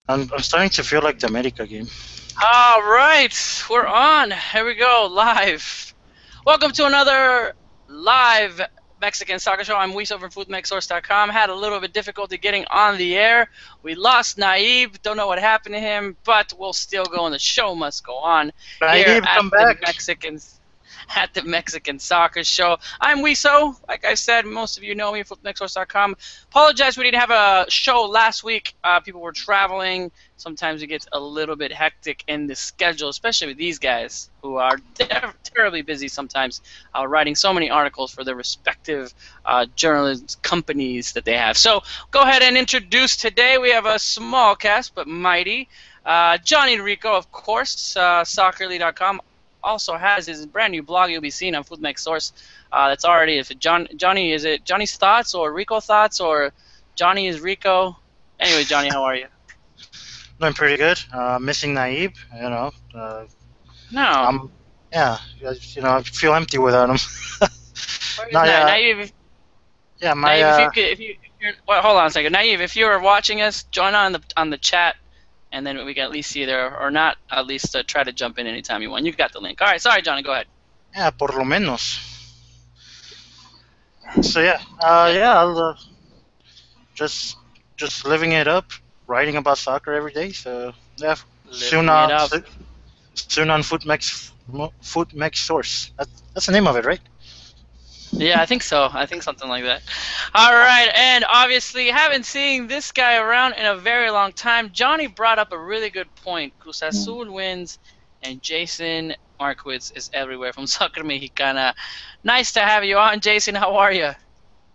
I'm starting to feel like the America game. All right, we're on. Here we go, live. Welcome to another live Mexican soccer show. I'm Weiss over from FoodMexSource.com. Had a little bit difficulty getting on the air. We lost Naive. Don't know what happened to him, but we'll still go, and the show must go on here Naive, at come the back. Mexican Soccer Show. I'm Wiso. Like I said, most of you know me from NextSource.com. Apologize we didn't have a show last week. People were traveling. Sometimes it gets a little bit hectic in the schedule, especially with these guys who are terribly busy sometimes, writing so many articles for their respective journalist companies that they have. So go ahead and introduce today. We have a small cast but mighty. Johnny Rico, of course, soccerly.com, also has his brand new blog you'll be seeing on FoodMex Source. That's already, if it Johnny, is it Johnny's Thoughts or Rico Thoughts or Johnny is Rico? Anyway, Johnny, how are you? Doing pretty good. Missing Naive, No. I'm, yeah, I feel empty without him. Where is no, yeah, Naive? yeah, my, Naive, if you could, if you're, well, hold on a second. Naive, if you're watching us, join on the chat, and then we can at least see you there, or not, at least try to jump in anytime you want. You got the link. All right, sorry, Johnny, go ahead. yeah, por lo menos. So yeah, Yeah, I'll just, just living it up, writing about soccer every day. So yeah, soon, living it up. soon on Food Mex Source. That's the name of it, right? Yeah, I think so. I think something like that. All right, and obviously, haven't seen this guy around in a very long time. Johnny brought up a really good point. Cruz Azul wins, and Jason Markowitz is everywhere from Soccer Mexicana. Nice to have you on, Jason. How are you?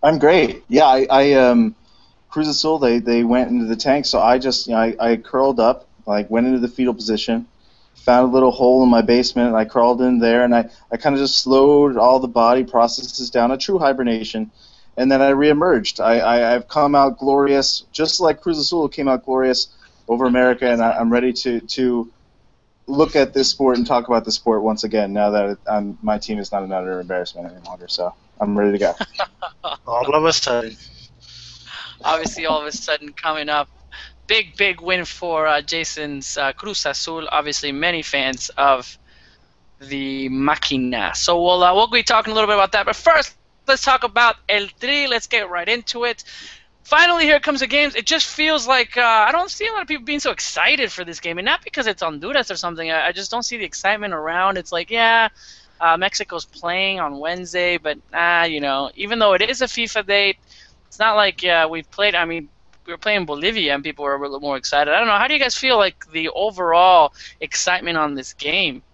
I'm great. Yeah, Cruz Azul, they went into the tank, so I just, I curled up, like went into the fetal position, found a little hole in my basement, and I crawled in there, and I kind of just slowed all the body processes down, a true hibernation, and then I reemerged. I've come out glorious, just like Cruz Azul came out glorious over America, and I'm ready to look at this sport and talk about the sport once again, now that my team is not another embarrassment any longer, so I'm ready to go. All of a sudden. Obviously, all of a sudden coming up, big win for Jason's Cruz Azul. Obviously, many fans of the Máquina. So we'll be talking a little bit about that. But first, let's talk about El Tri. Let's get right into it. Finally, here comes the games. It just feels like I don't see a lot of people being so excited for this game, and not because it's Honduras or something. I just don't see the excitement around. It's like, yeah, Mexico's playing on Wednesday, but even though it is a FIFA date, it's not like we've played. I mean, we were playing Bolivia, and people were a little more excited. I don't know. How do you guys feel like the overall excitement on this game?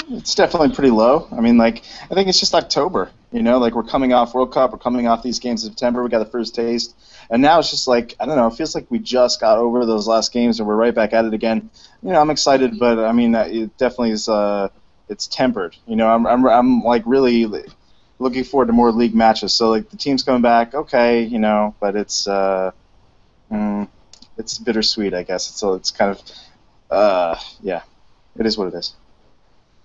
It's definitely pretty low. I mean, like, I think it's just October, like we're coming off World Cup, we're coming off these games in September, we got the first taste, and now it's just like, I don't know, it feels like we just got over those last games and we're right back at it again. I'm excited, but I mean, it definitely is, it's tempered. I'm like really looking forward to more league matches. So, like, the team's coming back, okay, but it's bittersweet, I guess. So it's kind of, yeah, it is what it is.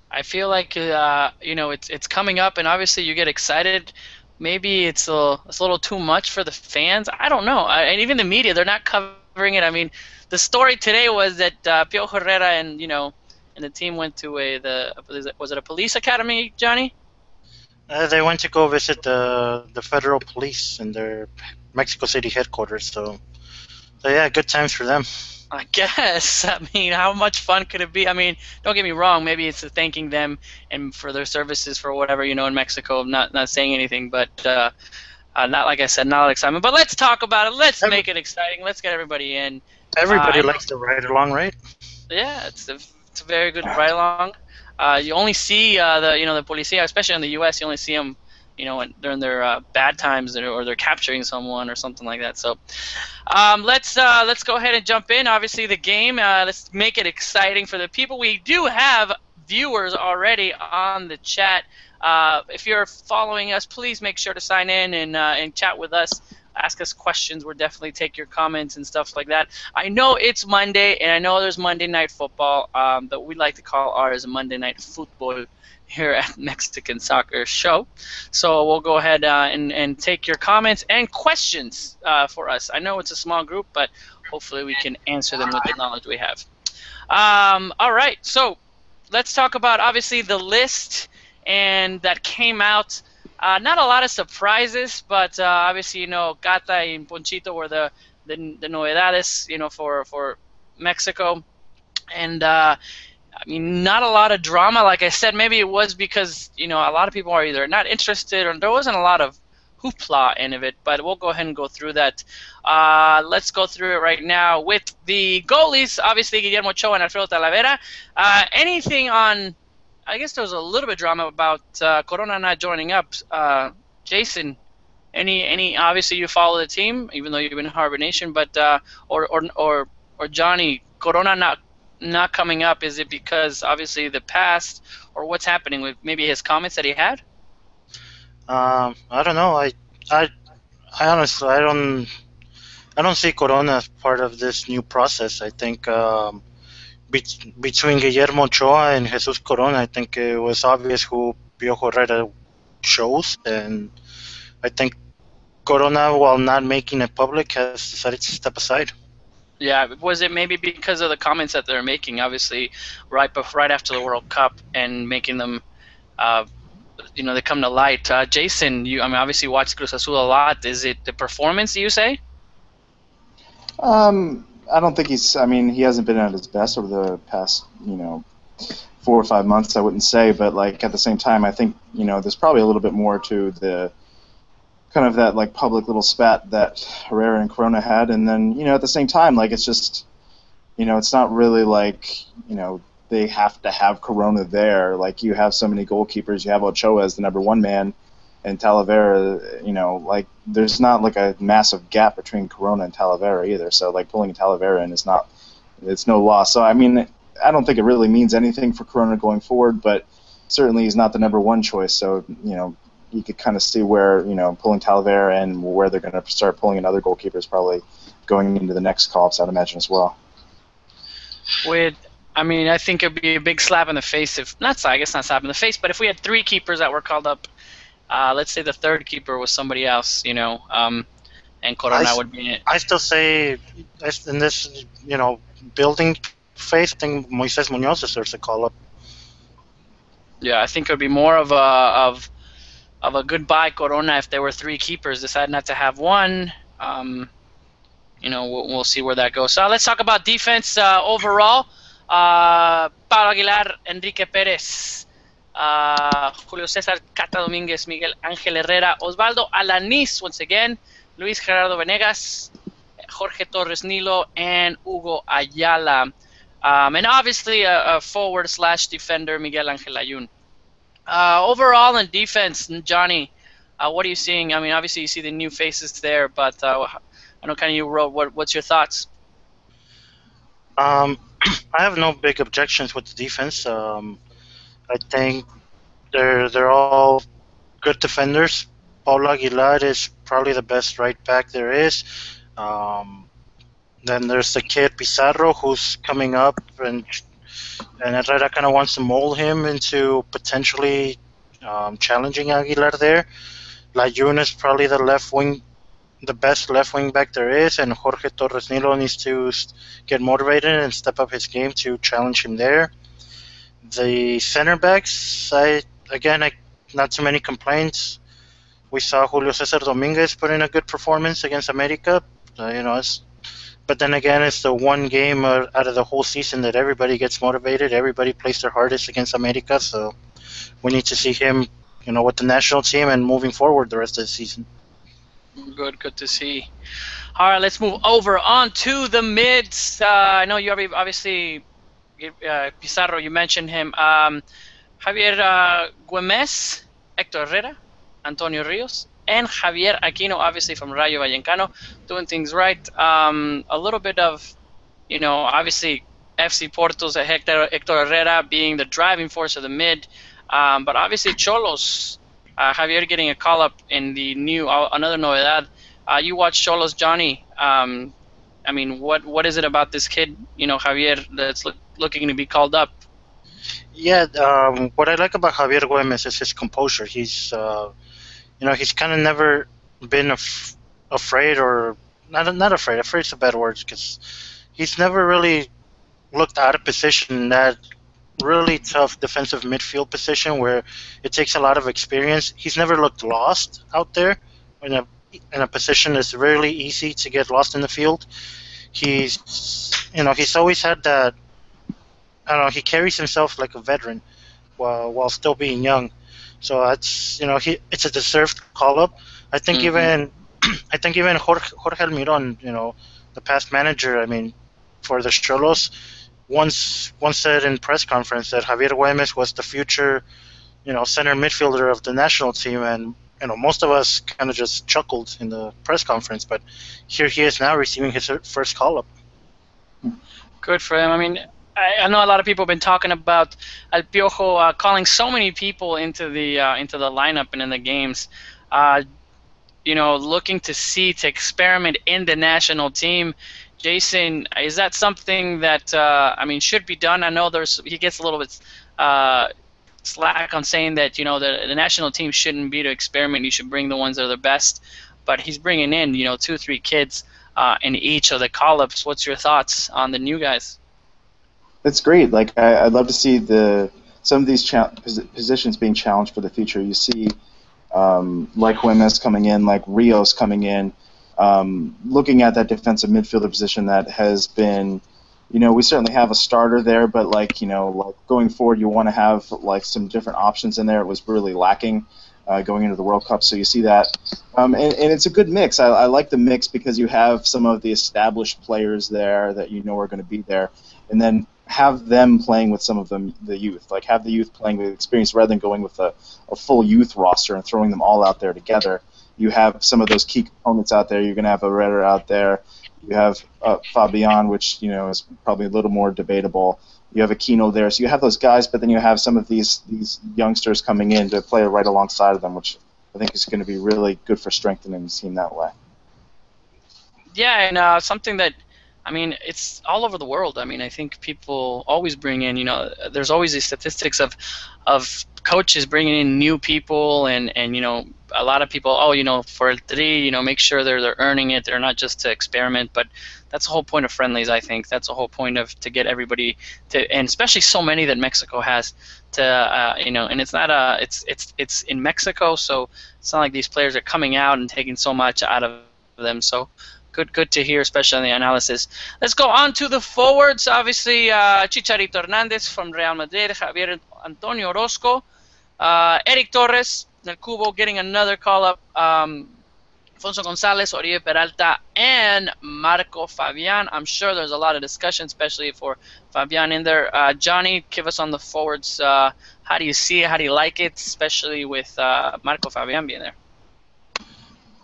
I feel like it's coming up, and obviously you get excited. Maybe it's a little too much for the fans. I don't know. And even the media, they're not covering it. I mean, the story today was that Pio Herrera and the team went to was it a police academy, Johnny? They went to go visit the federal police in their Mexico City headquarters. So yeah, good times for them. I guess. I mean, how much fun could it be? I mean, don't get me wrong. Maybe it's thanking them and for their services for whatever in Mexico. Not saying anything, but not like I said, not excitement. But let's talk about it. Let's Every, make it exciting. Let's get everybody in. everybody I know. likes to ride along, right? Yeah, it's a very good ride along. You only see the policia, especially in the U.S. You only see them, during their bad times or they're capturing someone or something like that. So let's go ahead and jump in. Obviously, the game. Let's make it exciting for the people. We do have viewers already on the chat. If you're following us, please make sure to sign in and chat with us. Ask us questions. We'll definitely take your comments and stuff like that. I know it's Monday, and I know there's Monday Night Football, but we like to call ours Monday Night Football here at Mexican Soccer Show. So we'll go ahead and take your comments and questions for us. I know it's a small group, but hopefully we can answer them with the knowledge we have. All right, so let's talk about obviously the list and that came out. Not a lot of surprises, but obviously Gata and Ponchito were the novedades for Mexico, and I mean, not a lot of drama. Like I said, maybe it was because a lot of people are either not interested or there wasn't a lot of hoopla in of it. But we'll go ahead and go through that. Let's go through it right now with the goalies. Obviously, Guillermo Ochoa and Alfredo Talavera. Anything on? I guess there was a little bit of drama about Corona not joining up. Jason, any? Obviously, you follow the team, even though you've been in Harbor Nation. But or Johnny, Corona not coming up, is it because obviously the past, or what's happening with maybe his comments that he had? I don't know. I honestly, I don't see Corona as part of this new process. I think between Guillermo Ochoa and Jesus Corona, I think it was obvious who Piojo Herrera chose, and I think Corona, while not making it public, has decided to step aside. Yeah, was it maybe because of the comments that they're making, obviously, right after the World Cup, and making them, they come to light? Jason, I mean, obviously watched Cruz Azul a lot. Is it the performance, do you say? I don't think he hasn't been at his best over the past, 4 or 5 months, I wouldn't say, but like at the same time, I think, there's probably a little bit more to the kind of that like public little spat that Herrera and Corona had, and then at the same time, like it's just it's not really like they have to have Corona there. Like you have so many goalkeepers, you have Ochoa as the number one man, and Talavera, like there's not like a massive gap between Corona and Talavera either. So like pulling Talavera in it's no loss. So I mean, I don't think it really means anything for Corona going forward, but certainly he's not the number one choice. So you could kind of see where pulling Talavera and where they're going to start pulling in other goalkeepers probably going into the next call-ups, I'd imagine as well. I think it'd be a big slap in the face I guess not slap in the face, but if we had 3 keepers that were called up, let's say the third keeper was somebody else, and Corona would be in it. I still say in this, building phase, I think Moises Munoz deserves a call-up. Yeah, I think it would be more of a goodbye Corona if there were 3 keepers. Decide not to have one. We'll see where that goes. So let's talk about defense overall. Paulo Aguilar, Enrique Pérez, Julio César Cata Domínguez, Miguel Ángel Herrera, Osvaldo Alanis once again, Luis Gerardo Venegas, Jorge Torres Nilo, and Hugo Ayala. And obviously a forward/defender, Miguel Ángel Ayun. Overall in defense, Johnny, what are you seeing? I mean, obviously you see the new faces there, but I know kind of you wrote. What's your thoughts? I have no big objections with the defense. I think they're all good defenders. Paulo Aguilar is probably the best right back there is. Then there's the kid Pizarro who's coming up, and Herrera kind of wants to mold him into potentially challenging Aguilar there. Layun is probably the best left wing back there is, and Jorge Torres Nilo needs to get motivated and step up his game to challenge him there. The center backs, not too many complaints. We saw Julio César Domínguez put in a good performance against America. But then again, it's the one game out of the whole season that everybody gets motivated. Everybody plays their hardest against America, so we need to see him, with the national team and moving forward the rest of the season. Good to see. All right, let's move over on to the mids. I know you obviously, Pizarro, you mentioned him. Javier Güemes, Héctor Herrera, Antonio Rios, and Javier Aquino, obviously from Rayo Vallecano, doing things right. A little bit of, obviously FC Porto's Héctor Herrera being the driving force of the mid, but obviously Xolos, Javier getting a call-up in the new, another novedad. You watch Xolos, Johnny. What is it about this kid, Javier, that's looking to be called up? Yeah, what I like about Javier Güemes is his composure. He's kind of never been afraid or not afraid. Afraid's a bad word because he's never really looked out of position in that really tough defensive midfield position where it takes a lot of experience. He's never looked lost out there in a position that's really easy to get lost in the field. He's always had that. I don't know. He carries himself like a veteran while still being young. So it's a deserved call up. I think Mhm. even I think even Jorge Almiron, the past manager, I mean, for the Cholos, once said in press conference that Javier Güemes was the future, center midfielder of the national team, and most of us kind of just chuckled in the press conference. But here he is now receiving his first call up. Good for him. I mean, I know a lot of people have been talking about El Piojo calling so many people into the lineup and in the games. Looking to experiment in the national team. Jason, is that something that should be done? I know he gets a little bit slack on saying that the national team shouldn't be to experiment. You should bring the ones that are the best, but he's bringing in 2-3 kids in each of the call-ups. What's your thoughts on the new guys? That's great. Like I'd love to see some of these positions being challenged for the future. You see, like Güemes coming in, like Rios coming in, looking at that defensive midfielder position that has been, we certainly have a starter there, but like going forward, you want to have like some different options in there. It was really lacking going into the World Cup, so you see that, and it's a good mix. I like the mix because you have some of the established players there that are going to be there, and then have them playing with some of the youth, like have the youth playing with experience rather than going with a full youth roster and throwing them all out there together. You have some of those key components out there. You're going to have Herrera out there. You have Fabian, which is probably a little more debatable. You have Aquino there, so you have those guys, but then you have some of these youngsters coming in to play right alongside of them, which I think is going to be really good for strengthening the team that way. Yeah, and something that, it's all over the world. I think people always bring in, there's always these statistics of coaches bringing in new people, and a lot of people, for El Tri, make sure they're earning it. They're not just to experiment, but that's the whole point of friendlies, I think. That's the whole point to get everybody to, and especially so many that Mexico has to, and it's not it's in Mexico, so it's not like these players are coming out and taking so much out of them. So good to hear, especially on the analysis. Let's go on to the forwards. Obviously, Chicharito Hernandez from Real Madrid, Javier Antonio Orozco, Eric Torres del Cubo getting another call-up, Alfonso Gonzalez, Oribe Peralta, and Marco Fabian. I'm sure there's a lot of discussion, especially for Fabian in there. Johnny, give us on the forwards. How do you see it? How do you like it, especially with Marco Fabian being there?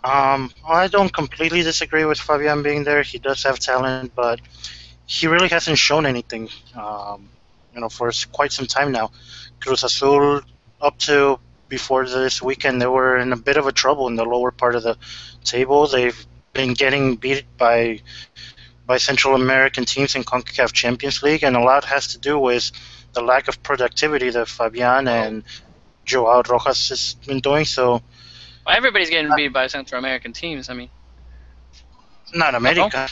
I don't completely disagree with Fabian being there. He does have talent, but he really hasn't shown anything, for quite some time now. Cruz Azul, up to before this weekend, they were in a bit of a trouble in the lower part of the table. They've been getting beat by Central American teams in CONCACAF Champions League, and a lot has to do with the lack of productivity that Fabian and Joao Rojas has been doing. So. Well, everybody's getting beat by Central American teams. Not America.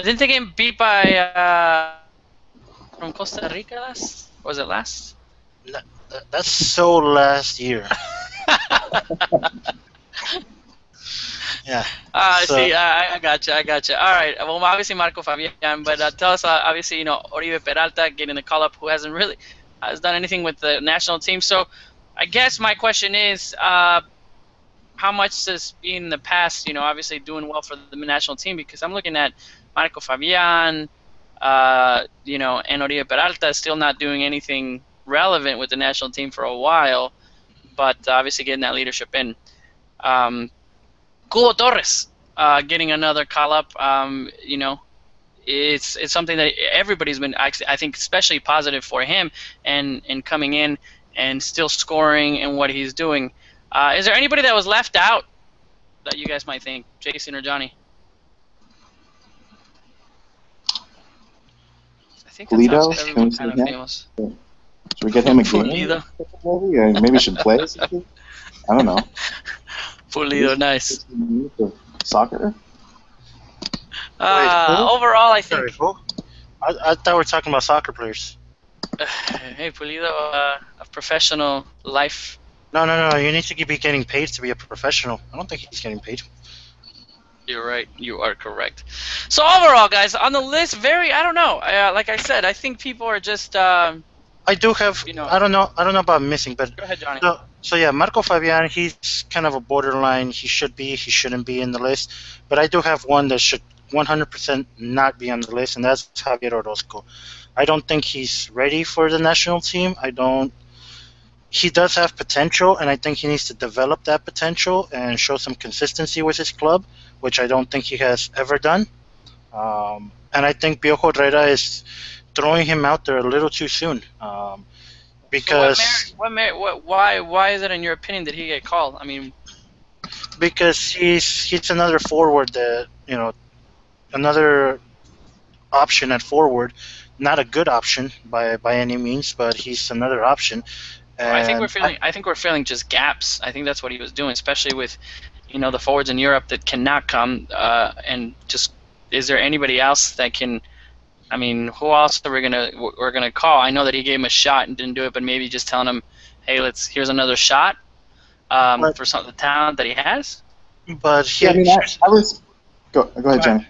Didn't they get beat by from Costa Rica last? Was it last? No, that's so last year. Yeah. See, I gotcha. All right. Well, obviously Marco Fabian, but tell us, obviously, Oribe Peralta getting the call-up, who hasn't really has done anything with the national team. So, I guess my question is, how much does be in the past, obviously doing well for the national team? Because I'm looking at Marco Fabian, and Oribe Peralta still not doing anything relevant with the national team for a while, but obviously getting that leadership in. Cubo Torres getting another call-up, it's something that everybody's been, I think, especially positive for him and coming in and still scoring and what he's doing. Is there anybody that was left out that you guys might think, Jason or Johnny? I think that's everyone kind of famous. Should we get him a game? Pulido. Maybe he should play. I don't know. Pulido, nice. Soccer? Overall, I Sorry, think. who? I thought we were talking about soccer players. Hey, Pulido, a professional life. No. You need to be getting paid to be a professional. I don't think he's getting paid. You're right. You are correct. So overall, guys, on the list, I don't know. Like I said, I think people are just. I do have. I don't know about missing, but Go ahead, Johnny. So yeah, Marco Fabian. He's kind of a borderline. He should be. He shouldn't be in the list. But I do have one that should 100% not be on the list, and that's Javier Orozco. I don't think he's ready for the national team. He does have potential, and I think he needs to develop that potential and show some consistency with his club, which I don't think he has ever done. And I think Piojo Herrera is throwing him out there a little too soon. Because so why is it, in your opinion, did he get called? I mean, because he's another forward that another option at forward, not a good option by any means, but he's another option. And I think we're feeling just gaps. I think that's what he was doing, especially with the forwards in Europe that cannot come. And just, is there anybody else that can? I mean, who else are we're gonna call? I know that he gave him a shot and didn't do it, but maybe just telling him, hey, here's another shot for some of the talent that he has. But go ahead, Johnny.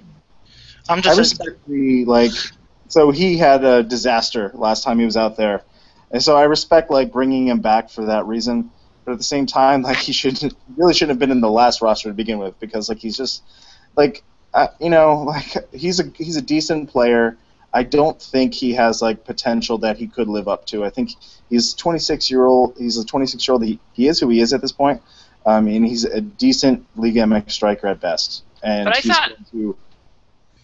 I'm just. I respect so he had a disaster last time he was out there. And so I respect bringing him back for that reason, but at the same time, he really shouldn't have been in the last roster to begin with, because he's just he's a decent player. I don't think he has potential that he could live up to. I think he's 26-year-old. He's a 26-year-old. He is who he is at this point. And he's a decent Liga MX striker at best. And but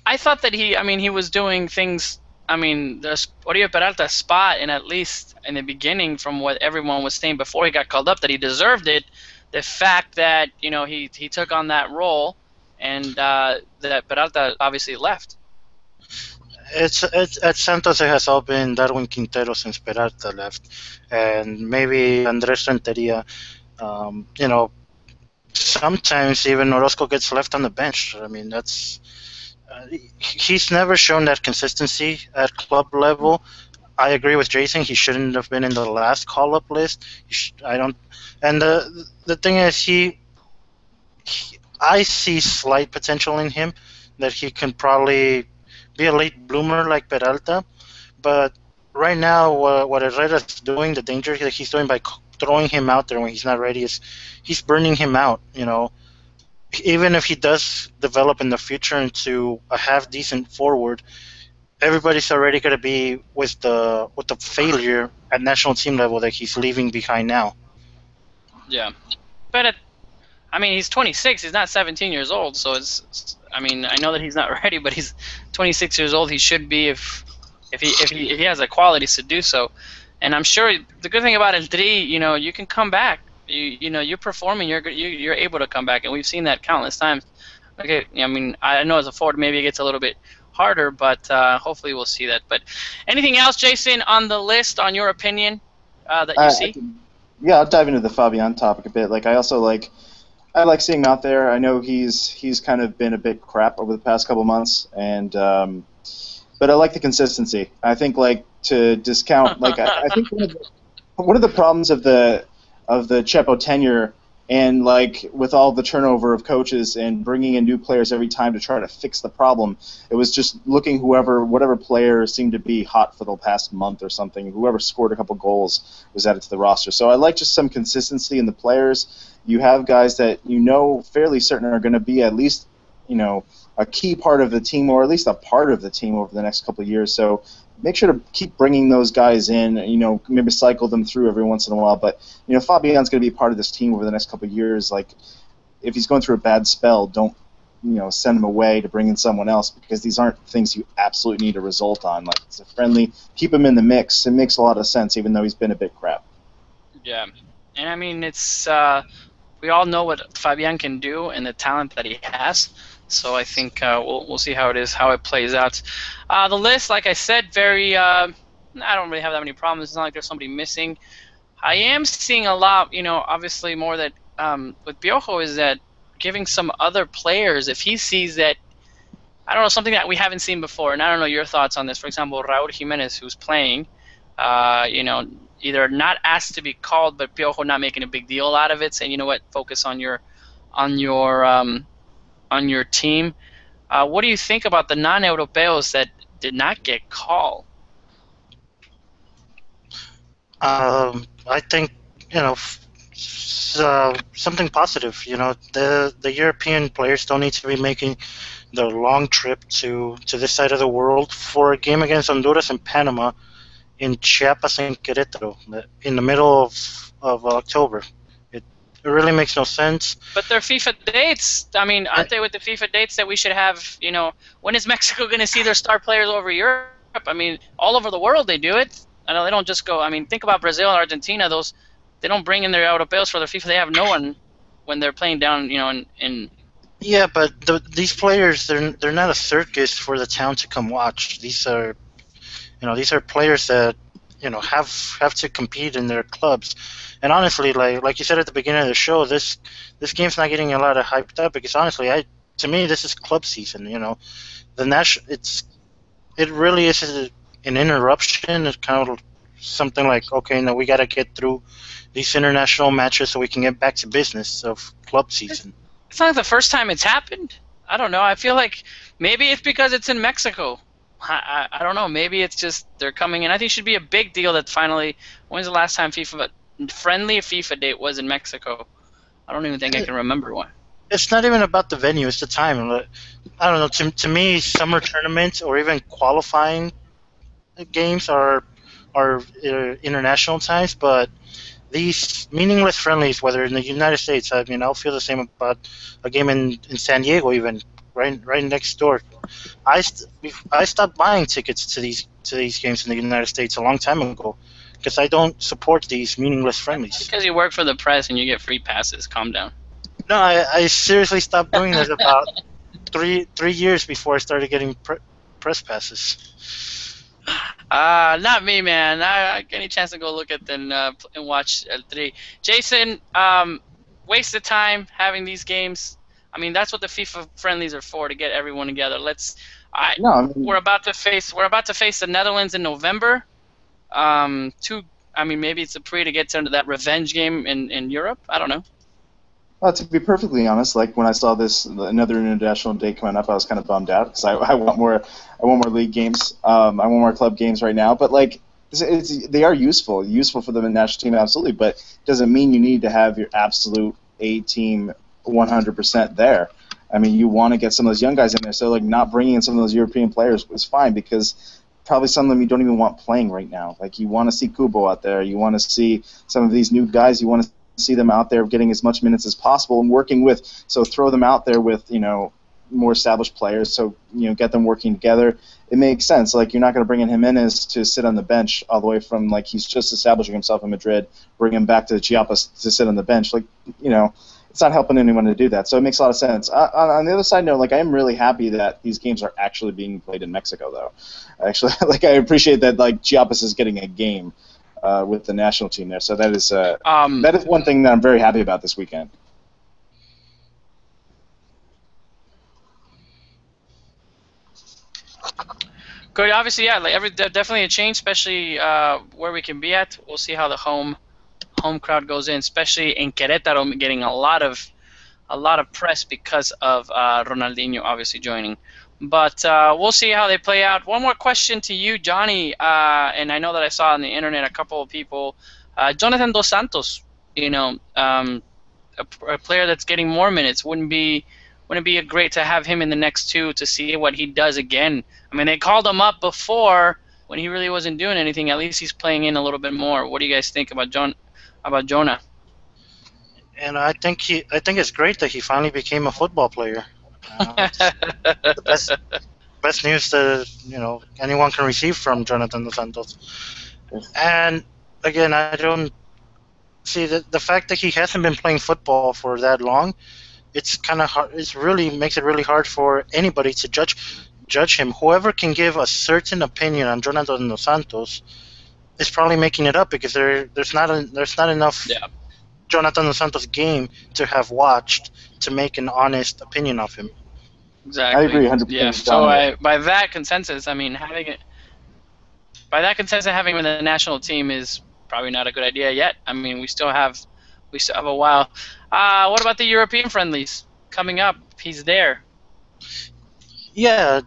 I thought that he was doing things. I mean, the Oribe Peralta spot, and at least in the beginning, from what everyone was saying before he got called up, that he deserved it. The fact that he took on that role, and that Peralta obviously left. It's at Santos. It has all been Darwin Quintero since Peralta left, and maybe Andres Renteria. Sometimes even Orozco gets left on the bench. I mean, that's. He's never shown that consistency at club level. I agree with Jason. He shouldn't have been in the last call-up list. I don't. And the thing is, I see slight potential in him, that he can probably be a late bloomer like Peralta. But right now, what Herrera's doing, the danger that he's doing by throwing him out there when he's not ready, is he's burning him out. Even if he does develop in the future into a half-decent forward, everybody's already going to be with the failure at national team level that he's leaving behind now. Yeah, but he's 26. He's not 17 years old, so I know that he's not ready, but he's 26 years old. He should be if he has the qualities to do so. And I'm sure the good thing about El Tri, you can come back. You're performing. You're able to come back, and we've seen that countless times. Okay, I know as a forward maybe it gets a little bit harder, but hopefully we'll see that. But anything else, Jason, on the list, on your opinion, that you see? I'll dive into the Fabian topic a bit. I also I like seeing him out there. I know he's kind of been a bit crap over the past couple months, and but I like the consistency. I think to discount I think one of the problems of the Chepo tenure, and with all the turnover of coaches and bringing in new players every time to try to fix the problem, it was just looking whatever player seemed to be hot for the past month or something, whoever scored a couple goals was added to the roster. So I like just some consistency in the players. You have guys that fairly certain are going to be at least a key part of the team, or at least a part of the team over the next couple of years. So make sure to keep bringing those guys in, maybe cycle them through every once in a while. But, Fabian's going to be part of this team over the next couple of years. If he's going through a bad spell, don't, send him away to bring in someone else, because these aren't things you absolutely need a result on. It's a friendly, keep him in the mix. It makes a lot of sense, even though he's been a bit crap. Yeah. And it's, we all know what Fabian can do and the talent that he has. So I think we'll see how it plays out. The list, like I said, very I don't really have that many problems. It's not like there's somebody missing. I am seeing a lot, obviously more that with Piojo is that giving some other players, if he sees that, I don't know, something that we haven't seen before, and I don't know your thoughts on this. For example, Raul Jimenez, who's playing, either not asked to be called, but Piojo not making a big deal out of it, saying, you know what, focus on your team. What do you think about the non-Europeos that did not get called? I think something positive. The European players don't need to be making the long trip to this side of the world for a game against Honduras and Panama in Chiapas and Querétaro in the middle of October. It really makes no sense. But they're FIFA dates. I mean, aren't they with the FIFA dates that we should have? When is Mexico going to see their star players over Europe? I mean, all over the world they do it. I know they don't just go. I mean, think about Brazil and Argentina. They don't bring in their Europeos for their FIFA. They have no one when they're playing down, in. Yeah, but these players, they're not a circus for the town to come watch. These are players that have to compete in their clubs. And honestly, like you said at the beginning of the show, this game's not getting a lot of hyped up because honestly, to me this is club season. It really is an interruption. It's kind of something like, okay, now we got to get through these international matches so we can get back to business of club season. It's not the first time it's happened. I don't know. I feel like maybe it's because it's in Mexico. I don't know. Maybe it's just they're coming in. I think it should be a big deal that finally. When's the last time friendly FIFA date was in Mexico? I don't even think I can remember one. It's not even about the venue. It's the time. I don't know. To me, summer tournaments or even qualifying games are international times, but these meaningless friendlies, whether in the United States, I mean, I'll feel the same about a game in San Diego, even right next door. I stopped buying tickets to these games in the United States a long time ago because I don't support these meaningless friendlies. Because you work for the press and you get free passes. Calm down. No, I seriously stopped doing that about three years before I started getting press passes. Not me, man. I get any chance to go look at them and watch El3. Jason, waste of time having these games. I mean, that's what the FIFA friendlies are for, to get everyone together. We're about to face the Netherlands in November. Maybe it's a pre to get to that revenge game in Europe. I don't know. Well, to be perfectly honest, like when I saw another international day coming up, I was kind of bummed out because I want more league games. I want more club games right now. But like, they are useful for the national team, absolutely. But it doesn't mean you need to have your absolute A team 100% there. I mean, you want to get some of those young guys in there. So like, not bringing in some of those European players was fine because probably some of them you don't even want playing right now. Like, you want to see Kubo out there. You want to see some of these new guys. You want to see them out there getting as much minutes as possible and working with. So throw them out there with more established players. So get them working together. It makes sense. Like, you're not going to bring him in as to sit on the bench all the way from like he's just establishing himself in Madrid. Bring him back to Chiapas to sit on the bench. Like it's not helping anyone to do that. So it makes a lot of sense. On the other side note, like, I am really happy that these games are actually being played in Mexico, though. Actually, like, I appreciate that like Chiapas is getting a game with the national team there. So that is one thing that I'm very happy about this weekend. Good. Obviously, yeah. Like definitely a change, especially where we can be at. We'll see how the home crowd goes in, especially in Querétaro, getting a lot of press because of Ronaldinho obviously joining. But we'll see how they play out. One more question to you, Johnny, and I know that I saw on the internet a couple of people, Jonathan Dos Santos, a player that's getting more minutes. Wouldn't it be great to have him in the next two to see what he does again? I mean, they called him up before when he really wasn't doing anything. At least he's playing in a little bit more. What do you guys think about Jonah? And I think it's great that he finally became a football player. The best news that anyone can receive from Jonathan Dos Santos. And again, I don't see the fact that he hasn't been playing football for that long. It's kind of hard. It really makes it really hard for anybody to judge. judge him. Whoever can give a certain opinion on Jonathan Dos Santos is probably making it up because there's not enough Yeah. Jonathan Dos Santos game to have watched to make an honest opinion of him. Exactly. I agree 100%. Yeah. So by that consensus, I mean having it. By that consensus, having him in the national team is probably not a good idea yet. I mean, we still have a while. What about the European friendlies coming up? He's there. Yeah,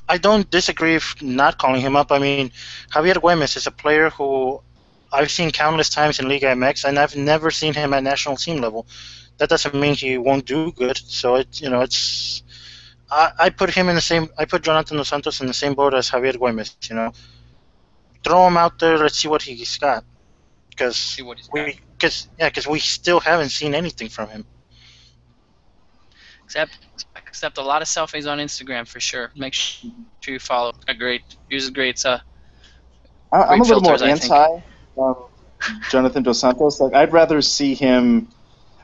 I don't disagree with not calling him up. I mean, Javier Güemes is a player who I've seen countless times in Liga MX, and I've never seen him at national team level. That doesn't mean he won't do good. So it's I put him in the same. I put Jonathan Dos Santos in the same boat as Javier Güemes. Throw him out there. Let's see what he's got. Because we still haven't seen anything from him. Except a lot of selfies on Instagram for sure. Make sure you follow. Uses great. I'm a little filters, more anti Jonathan Dos Santos. Like, I'd rather see him.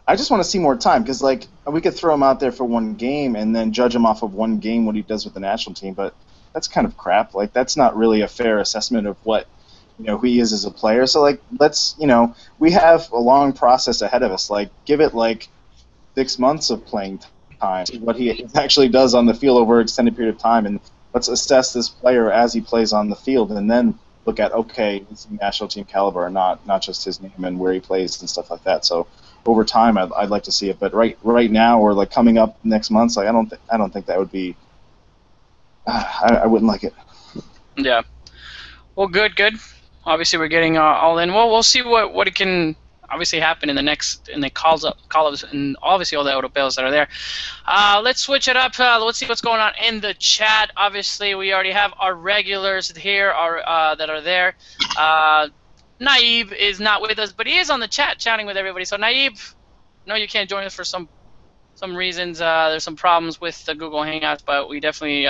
I just want to see more time because, like, we could throw him out there for one game and then judge him off of one game what he does with the national team. But that's kind of crap. Like, that's not really a fair assessment of what who he is as a player. So, like, let's we have a long process ahead of us. Like, give it like 6 months of playing time, see what he actually does on the field over an extended period of time, and let's assess this player as he plays on the field, and then look at, okay, is he national team caliber or not just his name and where he plays and stuff like that. So over time, I'd like to see it, but right now or like coming up next month, like I don't think that would be. I wouldn't like it. Yeah. Well, good. Obviously, we're getting all in. Well, we'll see what it can obviously happen in the call-ups, and obviously all the Europeos that are there. Let's switch it up. Let's see what's going on in the chat. Obviously, we already have our regulars here that are there. Naib is not with us, but he is on the chat chatting with everybody. So Naib, no, you can't join us for some reasons. There's some problems with the Google Hangouts, but we definitely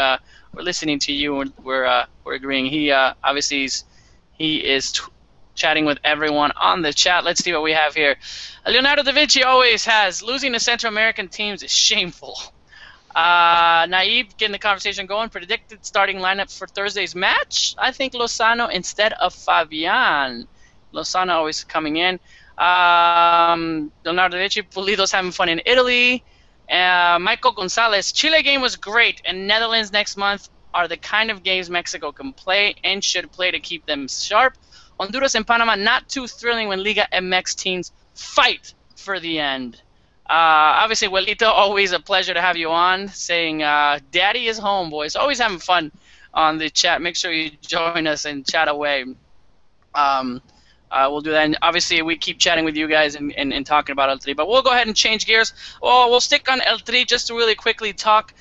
we're listening to you, and we're agreeing. He obviously is chatting with everyone on the chat. Let's see what we have here. Leonardo da Vinci always has losing to Central American teams is shameful. Naib getting the conversation going. Predicted starting lineup for Thursday's match. I think Lozano instead of Fabian. Lozano always coming in. Leonardo da Vinci, Pulido's having fun in Italy. Michael Gonzalez, Chile game was great, and Netherlands next month are the kind of games Mexico can play and should play to keep them sharp. Honduras and Panama not too thrilling when Liga MX teams fight for the end. Obviously, Welito, always a pleasure to have you on, saying Daddy is home, boys. Always having fun on the chat. Make sure you join us and chat away. We'll do that. And obviously, we keep chatting with you guys and talking about El Tri. But we'll go ahead and change gears. Well, we'll stick on El Tri just to really quickly talk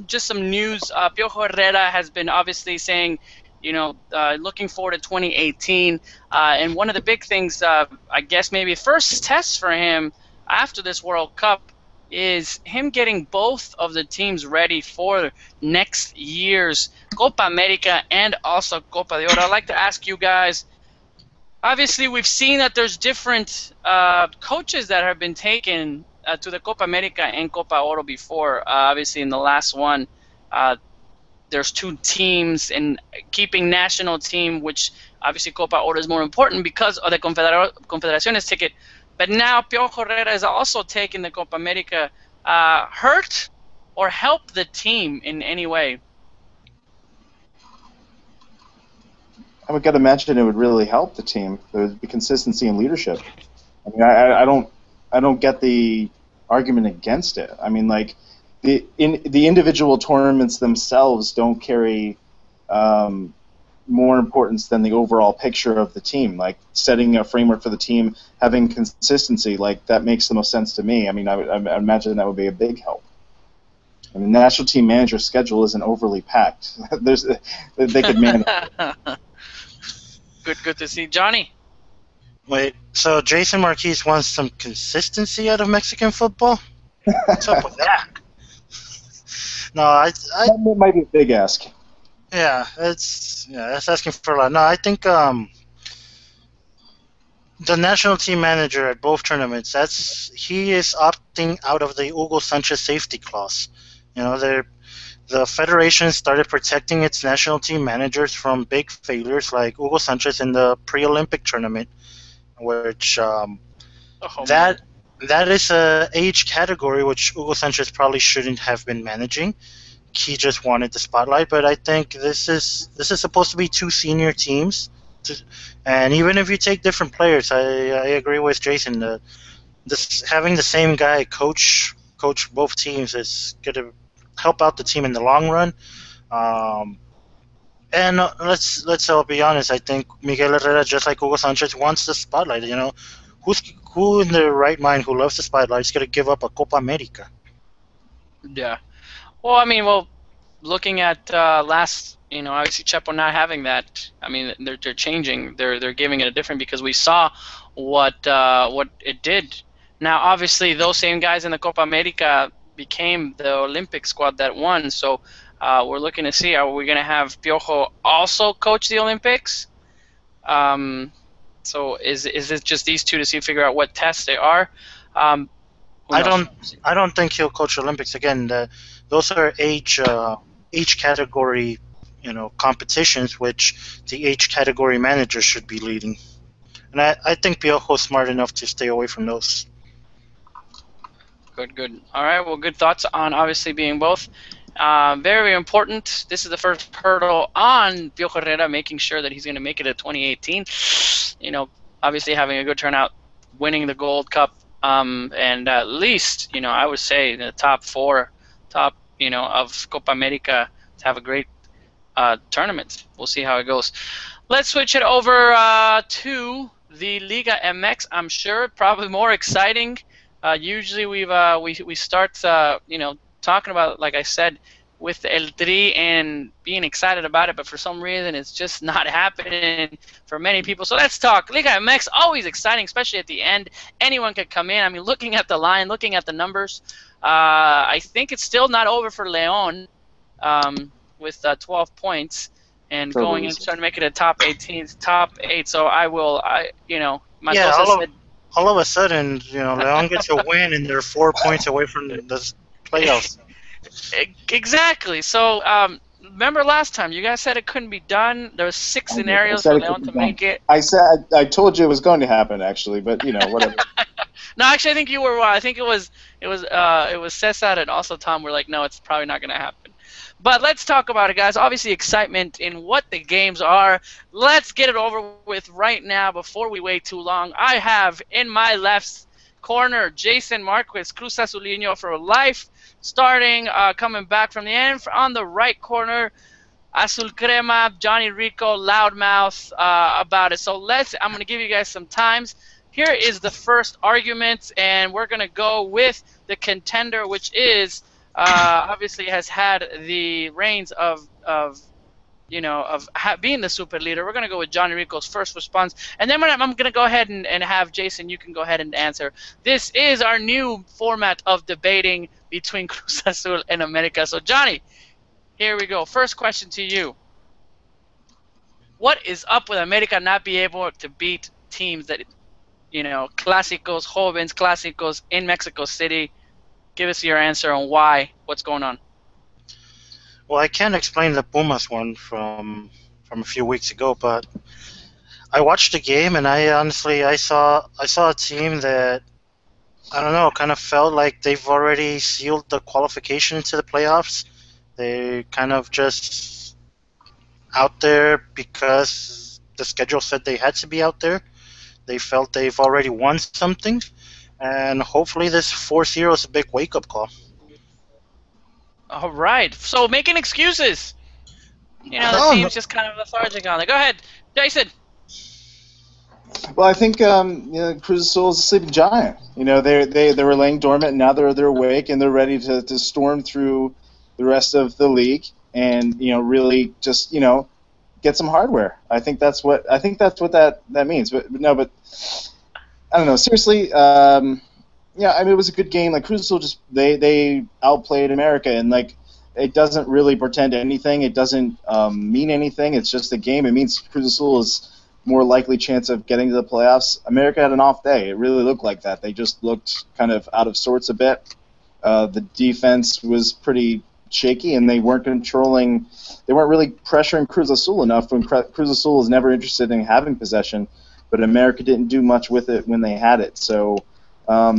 just some news. Piojo Herrera has been obviously saying, looking forward to 2018. And one of the big things, I guess maybe first test for him after this World Cup is him getting both of the teams ready for next year's Copa America and also Copa de Oro. I'd like to ask you guys, obviously we've seen that there's different coaches that have been taken to the Copa America and Copa Oro before. Obviously in the last one, there's two teams, and keeping national team, which obviously Copa Oro is more important because of the Confederaciones ticket. But now Piojo Herrera is also taking the Copa America. Hurt or help the team in any way? I would imagine it would really help the team. There would be consistency and leadership. I mean, I don't get the argument against it. I mean, like the individual tournaments themselves don't carry more importance than the overall picture of the team. Like setting a framework for the team, having consistency, like that makes the most sense to me. I mean, I imagine that would be a big help. I mean, the national team manager's schedule isn't overly packed. They could manage. Good to see. Johnny? Wait, so Jason Marquez wants some consistency out of Mexican football? What's up with that? No, That might be a big ask. Yeah, that's asking for a lot. No, I think the national team manager at both tournaments, he is opting out of the Hugo Sanchez safety clause. the federation started protecting its national team managers from big failures like Hugo Sanchez in the pre-Olympic tournament, which Oh man. that that is a age category which Hugo Sanchez probably shouldn't have been managing. He just wanted the spotlight, but I think this is supposed to be two senior teams, to, and even if you take different players, I agree with Jason. This having the same guy coach both teams is going to help out the team in the long run. Um, and let's all be honest. I think Miguel Herrera, just like Hugo Sanchez, wants the spotlight. Who in their right mind who loves the spotlight is going to give up a Copa America? Yeah. Well, I mean, looking at last, obviously Chepo not having that. I mean, they're changing. They're giving it a different because we saw what it did. Now, obviously, those same guys in the Copa America became the Olympic squad that won. So we're looking to see, are we going to have Piojo also coach the Olympics? So is it just these two to figure out what tests they are? Who I knows? don't think he'll coach Olympics again. Those are age category, competitions which the age category manager should be leading. And I think Piojo's smart enough to stay away from those. Good. All right. Well, good thoughts on obviously being both. Very important. This is the first hurdle on Piojo Herrera, making sure that he's going to make it to 2018. Obviously having a good turnout, winning the Gold Cup, and at least, I would say the top of Copa America to have a great tournament. We'll see how it goes. Let's switch it over to the Liga MX. I'm sure probably more exciting. Usually we start talking about, like I said, with El Tri and being excited about it, but for some reason it's just not happening for many people. So let's talk Liga MX. Always exciting, especially at the end. Anyone could come in. I mean, looking at the line, looking at the numbers, I think it's still not over for Leon with 12 points and going in trying to make it a top 8. So Mendoza said, all of a sudden, Leon gets a win and they're 4 points away from the playoffs. Exactly. So remember last time you guys said it couldn't be done. There were 6 scenarios for Leon to make it. I told you it was going to happen actually, but whatever. No, actually, I think you were. I think it was Cesar and also Tom were like, no, it's probably not going to happen. But let's talk about it, guys. Obviously, excitement in what the games are. Let's get it over with right now before we wait too long. I have in my left corner Jason Marquez, Cruz Azulino for life, starting, coming back from the end. On the right corner, Azul Crema, Johnny Rico, Loudmouth about it. So I'm going to give you guys some times. Here is the first argument, and we're going to go with the contender, which is obviously has had the reins of being the super leader. We're going to go with Johnny Rico's first response, and then I'm going to go ahead and have Jason, you can go ahead and answer. This is our new format of debating between Cruz Azul and America. So Johnny, here we go. First question to you. What is up with America not being able to beat teams that, Clásicos, Jóvenes, Clásicos in Mexico City? Give us your answer on why. What's going on? Well, I can't explain the Pumas one from a few weeks ago, but I watched the game and I saw a team that, I don't know, kind of felt like they've already sealed the qualification into the playoffs. They kind of just out there because the schedule said they had to be out there. They felt they've already won something. And hopefully this 4-0 is a big wake-up call. All right. So making excuses. The team's just kind of lethargic on it. Go ahead, Jason. Well, I think Cruz Azul is a sleeping giant. They were laying dormant, and now they're awake and they're ready to storm through the rest of the league and really just get some hardware. I think that's what that means. But I don't know. Seriously, it was a good game. Like Cruz Azul they outplayed America, and it doesn't really portend anything. It doesn't mean anything. It's just a game. It means Cruz Azul is more likely chance of getting to the playoffs. America had an off day. It really looked like that. They just looked kind of out of sorts a bit. The defense was pretty shaky, and they weren't controlling. They weren't really pressuring Cruz Azul enough. When Cruz Azul was never interested in having possession, but America didn't do much with it when they had it. So I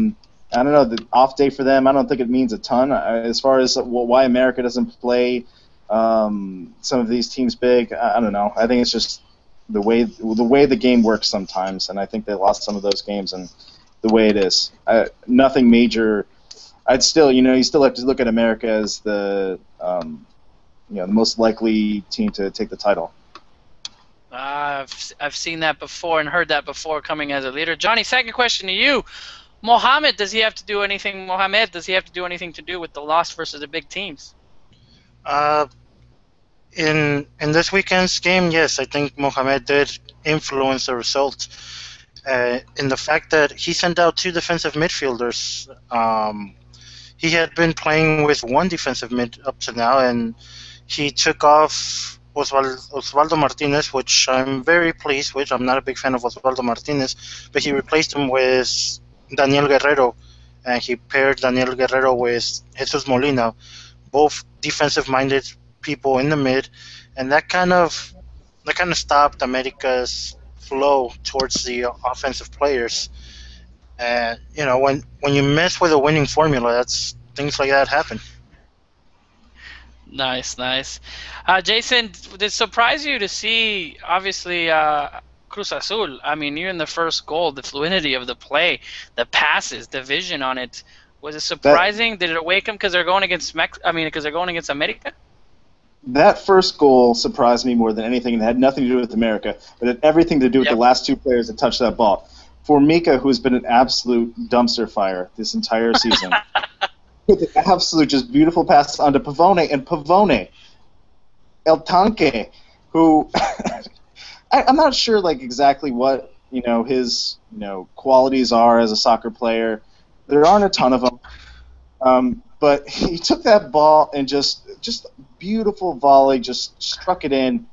don't know. The off day for them, I don't think it means a ton. As far as why America doesn't play some of these teams big, I don't know. I think it's just the way the game works sometimes, and I think they lost some of those games and the way it is. Nothing major. I'd still, you still have to look at America as the the most likely team to take the title. I've seen that before and heard that before coming as a leader. Johnny, second question to you. Mohamed, does he have to do anything to do with the loss versus the big teams? In this weekend's game, yes, I think Mohamed did influence the result. In the fact that he sent out two defensive midfielders. He had been playing with one defensive mid up to now, and he took off Osvaldo Martinez, which I'm very pleased with. I'm not a big fan of Osvaldo Martinez, but he replaced him with Daniel Guerrero, and he paired Daniel Guerrero with Jesus Molina, both defensive-minded people in the mid, and that kind of stopped America's flow towards the offensive players. And when you mess with a winning formula, that's things like that happen. Nice. Jason, did it surprise you to see, obviously, Cruz Azul? I mean, even the first goal, the fluidity of the play, the passes, the vision on it. Was it surprising? Did it awake them because they're going against America? That first goal surprised me more than anything, and it had nothing to do with America, but it had everything to do with the last two players that touched that ball. Formica, who's been an absolute dumpster fire this entire season, with an absolute just beautiful pass onto Pavone, and Pavone, El Tanque, who I'm not sure exactly what his qualities are as a soccer player. There aren't a ton of them, but he took that ball and just beautiful volley, just struck it in.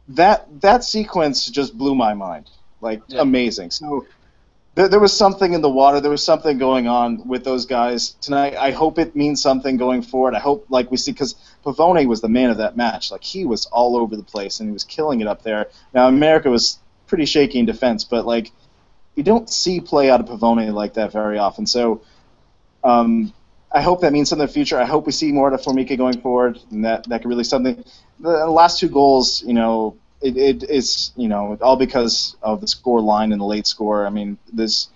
That sequence just blew my mind. Amazing. So there was something in the water. There was something going on with those guys tonight. I hope it means something going forward. I hope, we see, because Pavone was the man of that match. He was all over the place, and he was killing it up there. Now, America was pretty shaky in defense, but, you don't see play out of Pavone like that very often. So I hope that means something in the future. I hope we see more out of Formica going forward, and that could really something. The last two goals, it's all because of the score line and the late score. I mean, this,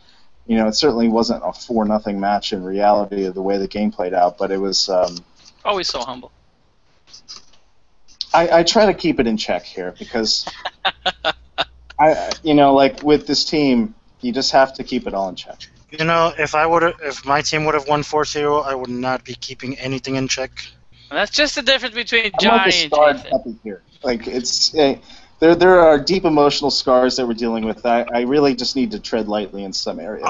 it certainly wasn't a 4-0 match in reality of the way the game played out, but it was. Always so humble. I try to keep it in check here because, with this team, you just have to keep it all in check. If my team would have won 4-0, I would not be keeping anything in check. And that's just the difference between Johnny and Jason. Here. It's there are deep emotional scars that we're dealing with. I really just need to tread lightly in some areas.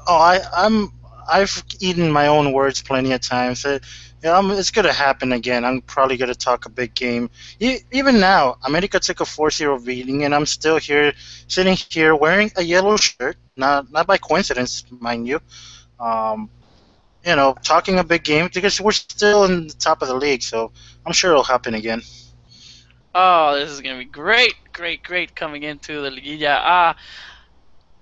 I've eaten my own words plenty of times. It's going to happen again. I'm probably going to talk a big game. Even now, America took a 4-0 beating, and I'm still sitting here wearing a yellow shirt, not by coincidence, mind you. Talking a big game because we're still in the top of the league, so I'm sure it'll happen again. Oh, this is going to be great coming into the Liga.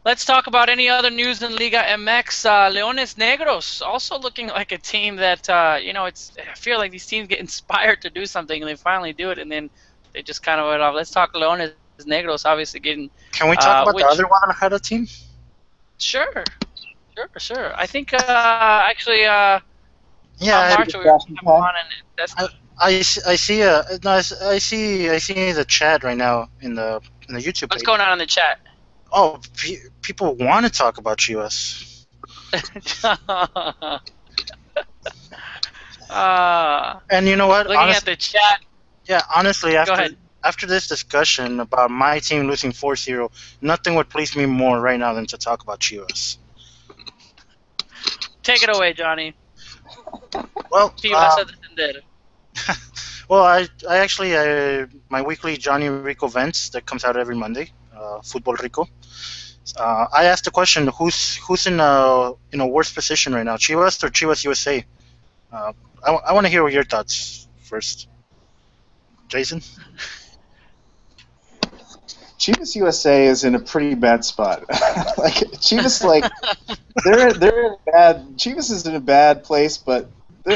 Let's talk about any other news in Liga MX. Leones Negros also looking like a team that, I feel like these teams get inspired to do something and they finally do it and then they just kind of went off. Let's talk Leones Negros, obviously getting. Can we talk about the other Guadalajara team? Sure. I think actually, yeah, March we were on and that's. I see the chat right now in the YouTube page. What's going on in the chat? Oh, people want to talk about Chivas. And you know what? Looking at the chat. Yeah, honestly, Go ahead. after this discussion about my team losing 4-0, nothing would please me more right now than to talk about Chivas. Take it away, Johnny. Well, Chivas a defender. Well, I actually my weekly Johnny Rico events that comes out every Monday, Football Rico. I asked the question: Who's in a worse position right now, Chivas or Chivas USA? I want to hear your thoughts first, Jason. Chivas USA is in a pretty bad spot. Like Chivas, like they're in a bad. Chivas is in a bad place, but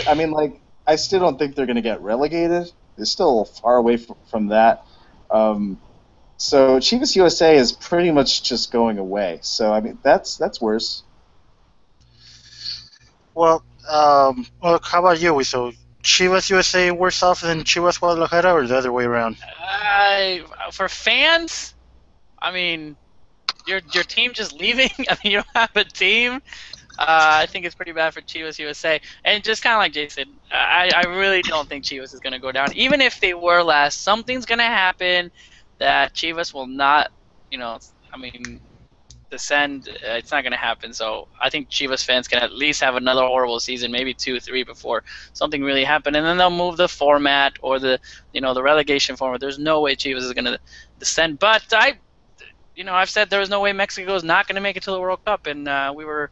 I mean, like I still don't think they're going to get relegated. They're still far away from that. So Chivas USA is pretty much just going away. So I mean, that's worse. Well, how about you? So Chivas USA worse off than Chivas Guadalajara, or the other way around? For fans, I mean, your team just leaving. I mean, you don't have a team. I think it's pretty bad for Chivas USA. And just kind of like Jason, I really don't think Chivas is going to go down. Even if they were last, something's going to happen that Chivas will not, I mean, descend. It's not going to happen. So I think Chivas fans can at least have another horrible season, maybe 2, 3 before something really happened. And then they'll move the format or the relegation format. There's no way Chivas is going to descend. But I've said there was no way Mexico is not going to make it to the World Cup, and we were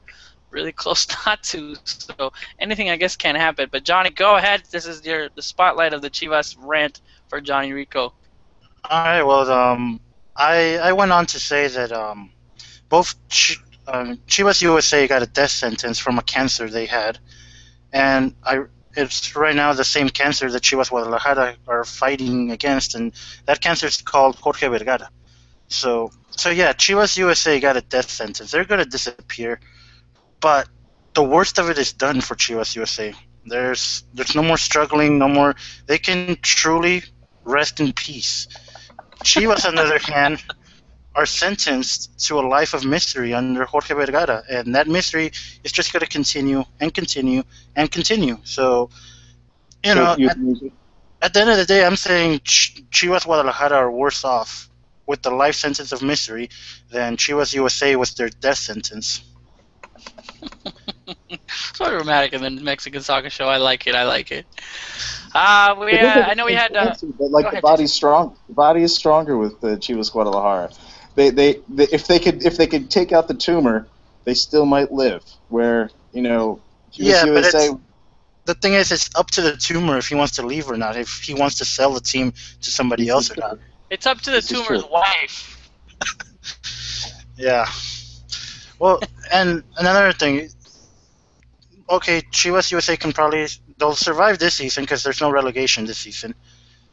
really close not to. So anything, I guess, can happen. But Johnny, go ahead. This is the spotlight of the Chivas rant for Johnny Rico. All right. Well, I went on to say that both Chivas USA got a death sentence from a cancer they had, and it's right now the same cancer that Chivas Guadalajara are fighting against, and that cancer is called Jorge Vergara. So yeah, Chivas USA got a death sentence. They're gonna disappear, but the worst of it is done for Chivas USA. There's no more struggling, no more. They can truly rest in peace. Chivas, on the other hand, are sentenced to a life of misery under Jorge Vergara, and that misery is just going to continue and continue and continue. So, at the end of the day, I'm saying Chivas Guadalajara are worse off with the life sentence of misery than Chivas USA with their death sentence. So dramatic in the Mexican soccer show. I like it. I know we had. But like the body's strong. The body is stronger with the Chivas Guadalajara. They if they could take out the tumor, they still might live. Where Chivas USA. But the thing is, it's up to the tumor if he wants to leave or not. If he wants to sell the team to somebody else or not. It's up to the tumor's wife. Yeah. Well, and another thing. Okay, Chivas USA they'll survive this season because there's no relegation this season.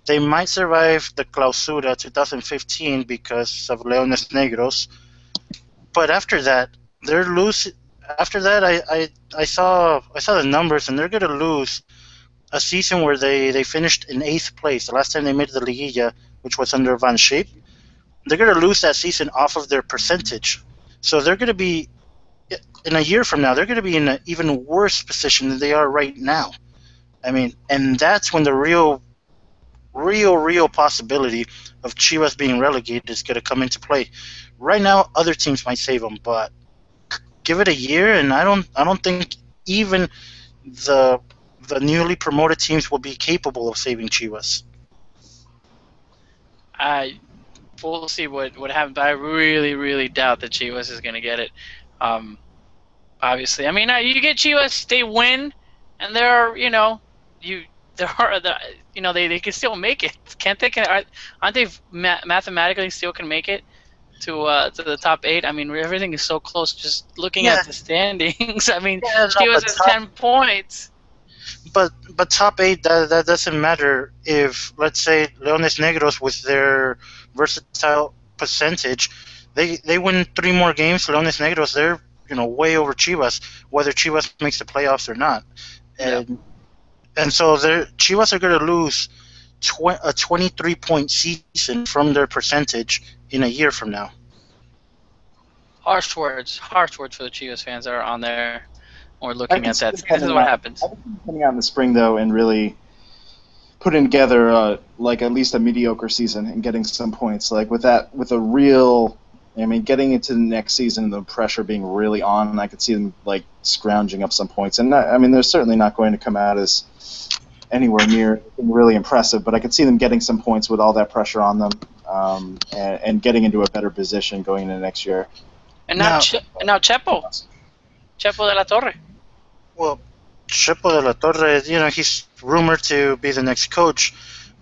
They might survive the Clausura 2015 because of Leones Negros, but after that, they're losing. After that, I saw the numbers, and they're going to lose a season where they finished in 8th place. The last time they made the Liguilla, which was under Van Schaep, they're going to lose that season off of their percentage. So they're going to be, in a year from now, they're going to be in an even worse position than they are right now. I mean, and that's when the real possibility of Chivas being relegated is going to come into play. Right now, other teams might save them, but give it a year, and I don't think even the newly promoted teams will be capable of saving Chivas. We'll see what happens, but I really doubt that Chivas is going to get it. Obviously, I mean, you get Chivas, they win, and they can still make it. Can't they? Aren't they mathematically still can make it to the top 8? I mean, everything is so close. Just looking at the standings, I mean, Chivas has 10 points. But top 8 that doesn't matter if, let's say, Leones Negros with their versatile percentage, they win 3 more games. Leones Negros, they're way over Chivas, whether Chivas makes the playoffs or not. And so Chivas are going to lose a 23-point season from their percentage in a year from now. Harsh words for the Chivas fans that are on there or looking at that. This is what happens. I think coming out in the spring, though, and really putting together like at least a mediocre season and getting some points, like with a real. I mean, getting into the next season, the pressure being really on, and I could see them like scrounging up some points. And they're certainly not going to come out as anywhere near really impressive, but I could see them getting some points with all that pressure on them, and getting into a better position going into next year. And now Chepo de la Torre. Well, Chepo de la Torre, he's rumored to be the next coach,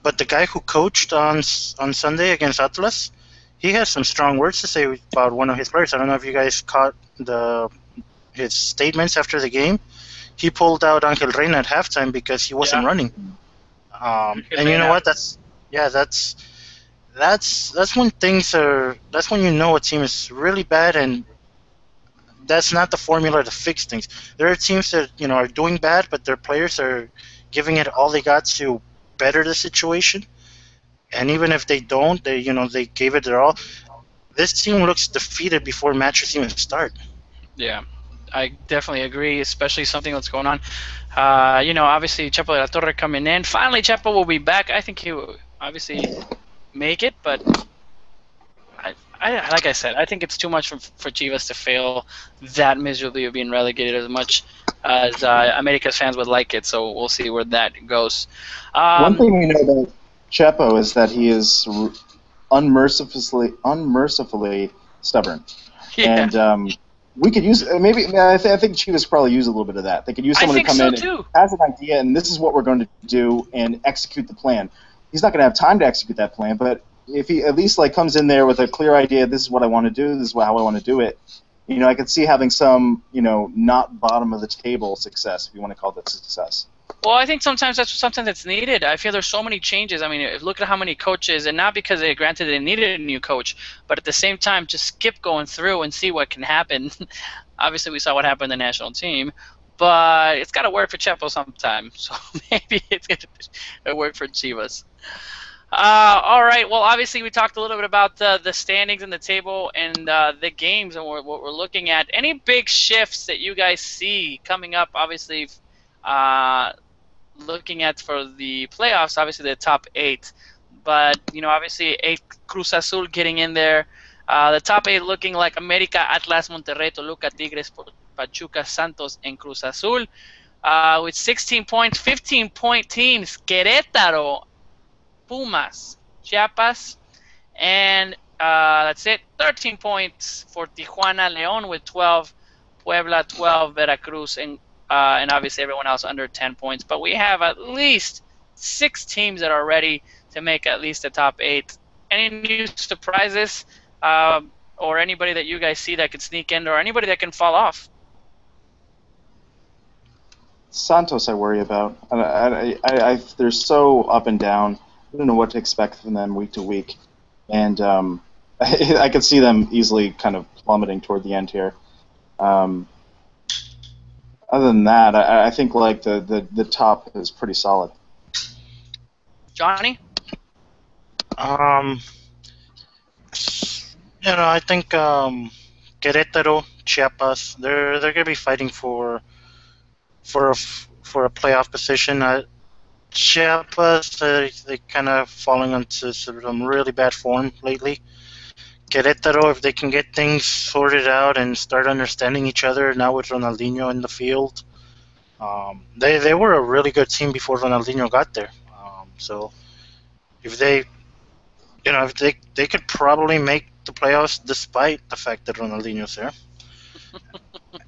but the guy who coached on Sunday against Atlas, he has some strong words to say about one of his players. I don't know if you guys caught his statements after the game. He pulled out Angel Reina at halftime because he wasn't Yeah. running. And you know what? That's when things are. That's when you know a team is really bad, and that's not the formula to fix things. There are teams that are doing bad, but their players are giving it all they got to better the situation. And even if they don't, they gave it their all. This team looks defeated before matches even start. Yeah, I definitely agree, especially something that's going on. Obviously Chepo de la Torre coming in. Finally, Chepo will be back. I think he will obviously make it, but like I said, I think it's too much for Chivas to fail that miserably of being relegated as much as America's fans would like it. So we'll see where that goes. One thing we know about Chepo is that he is unmercifully stubborn, Yeah. and we could use maybe. I think Chivas probably use a little bit of that. They could use someone to come in and has an idea, and this is what we're going to do, and execute the plan. He's not going to have time to execute that plan, but if he at least comes in there with a clear idea, this is what I want to do, this is how I want to do it. I could see having some not bottom of the table success, if you want to call that success. Well, I think sometimes that's something that's needed. I feel there's so many changes. I mean, look at how many coaches, and not because granted they needed a new coach, but at the same time, just skip going through and see what can happen. Obviously, we saw what happened in the national team, but it's got to work for Chepo sometime. So maybe it's going to work for Chivas. All right. Well, obviously, we talked a little bit about the standings and the table and the games and what we're looking at. Any big shifts that you guys see coming up? Obviously, looking at for the playoffs, obviously the top 8, but obviously 8 Cruz Azul getting in there. The top 8 looking like America, Atlas, Monterrey, Toluca, Tigres, Pachuca, Santos, and Cruz Azul. With 16 points, 15-point teams: Querétaro, Pumas, Chiapas, and that's it. 13 points for Tijuana, León with 12, Puebla 12, Veracruz, and obviously everyone else under 10 points. But we have at least 6 teams that are ready to make at least the top 8. Any new surprises or anybody that you guys see that could sneak in or anybody that can fall off? Santos, I worry about. They're so up and down. I don't know what to expect from them week to week, and I could see them easily kind of plummeting toward the end here. Other than that, I think the top is pretty solid. Johnny? I think Querétaro, Chiapas, they're gonna be fighting for a playoff position. Chiapas, they kind of falling into some really bad form lately. Querétaro, if they can get things sorted out and start understanding each other now with Ronaldinho in the field, they were a really good team before Ronaldinho got there. So if they could probably make the playoffs despite the fact that Ronaldinho's there.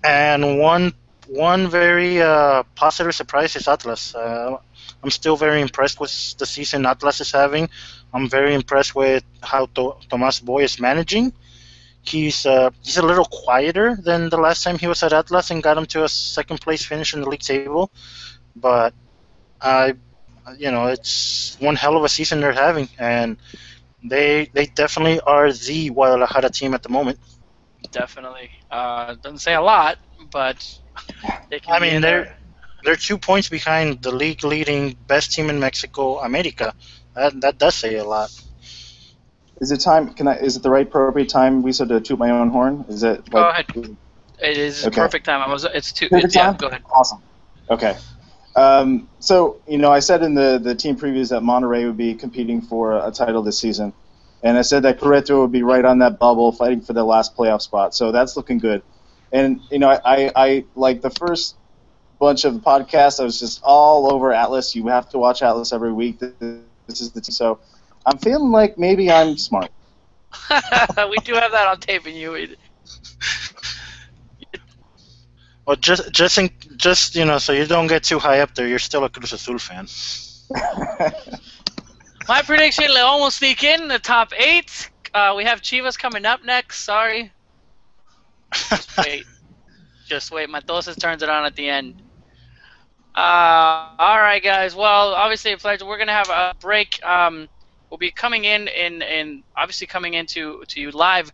And one very positive surprise is Atlas. I'm still very impressed with the season Atlas is having. I'm very impressed with how Tomás Boy is managing. He's a little quieter than the last time he was at Atlas and got him to a second place finish in the league table. But it's one hell of a season they're having, and they definitely are the Guadalajara team at the moment. Definitely. Doesn't say a lot, but they can they're 2 points behind the league-leading best team in Mexico, America. That does say a lot. Is it time? Is it the right appropriate time, Lisa, to toot my own horn? Is it? Go ahead. It is okay. Perfect time. It's too. Yeah, go ahead. Awesome. Okay. So I said in the team previews that Monterrey would be competing for a title this season, and I said that Querétaro would be right on that bubble, fighting for the last playoff spot. So that's looking good. And I like the first bunch of podcasts, I was just all over Atlas. You have to watch Atlas every week. This is the team. So I'm feeling like maybe I'm smart. We do have that on tape, and you. Or just so you don't get too high up there. You're still a Cruz Azul fan. My prediction: León will sneak in the top 8. We have Chivas coming up next. Sorry, just wait. Just wait. Matosas turns it on at the end. All right, guys. Well, obviously, a pleasure. We're gonna have a break. We'll be coming in obviously coming into to you live.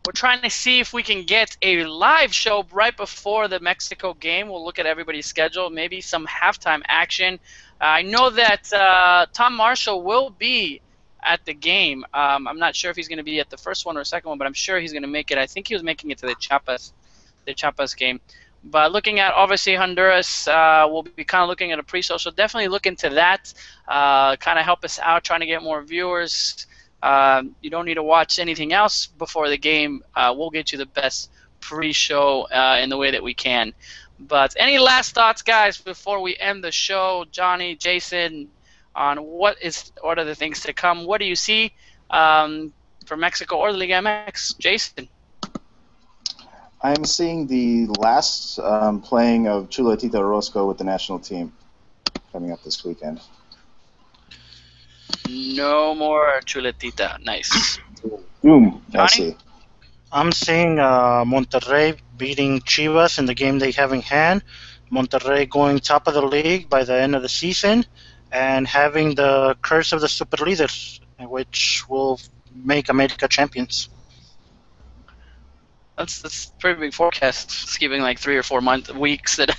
We're trying to see if we can get a live show right before the Mexico game. We'll look at everybody's schedule, maybe some halftime action. I know that Tom Marshall will be at the game. I'm not sure if he's going to be at the first one or second one, but I'm sure he's going to make it. I think he was making it to the Chiapas game. But looking at, obviously, Honduras, we'll be kind of looking at a pre-show. So definitely look into that. Kind of help us out trying to get more viewers. You don't need to watch anything else before the game. We'll get you the best pre-show in the way that we can. But any last thoughts, guys, before we end the show? Johnny, Jason, on what are the things to come? What do you see for Mexico or the Liga MX? Jason? I'm seeing the last playing of Chuletita Orozco with the national team coming up this weekend. No more Chuletita. Nice. Boom. Johnny? I see. I'm seeing Monterrey beating Chivas in the game they have in hand. Monterrey going top of the league by the end of the season, and having the curse of the super leaders, which will make America champions. That's a pretty big forecast. It's giving like 3 or 4 weeks. That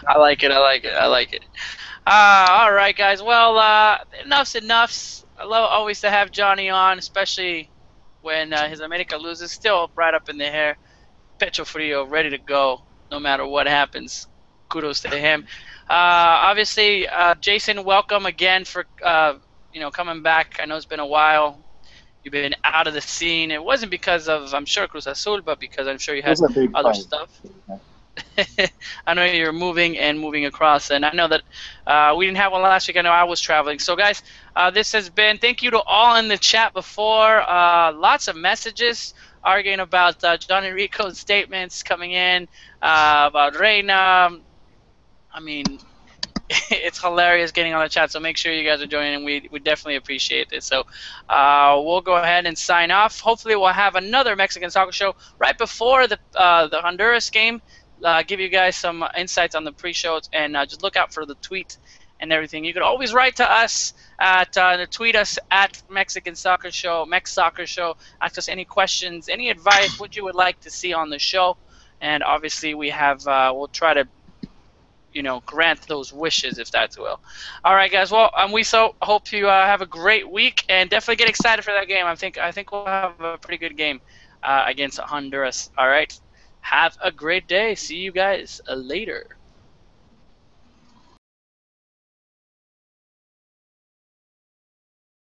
I like it. All right, guys. Well, enough's enough. I love always to have Johnny on, especially when his America loses. Still right up in the air, pecho frio, ready to go, no matter what happens. Kudos to him. Obviously, Jason, welcome again for coming back. I know it's been a while. You've been out of the scene. It wasn't because of, I'm sure, Cruz Azul, but because I'm sure you had other stuff. I know you're moving across, and I know that we didn't have one last week. I know I was traveling. So, guys, this has been, thank you to all in the chat before. Lots of messages arguing about Johnny Rico's statements coming in, about Reina. I mean, it's hilarious getting on the chat, so make sure you guys are joining, and we definitely appreciate it. So we'll go ahead and sign off. Hopefully we'll have another Mexican soccer show right before the Honduras game. Give you guys some insights on the pre-shows, and just look out for the tweet and everything. You can always write to us at tweet us at Mexican Soccer Show, Mex Soccer Show. Ask us any questions, any advice, what you would like to see on the show, and obviously we have we'll try to grant those wishes, if that's will. All right, guys. Well, we hope you have a great week, and definitely get excited for that game. I think we'll have a pretty good game against Honduras. All right. Have a great day. See you guys later.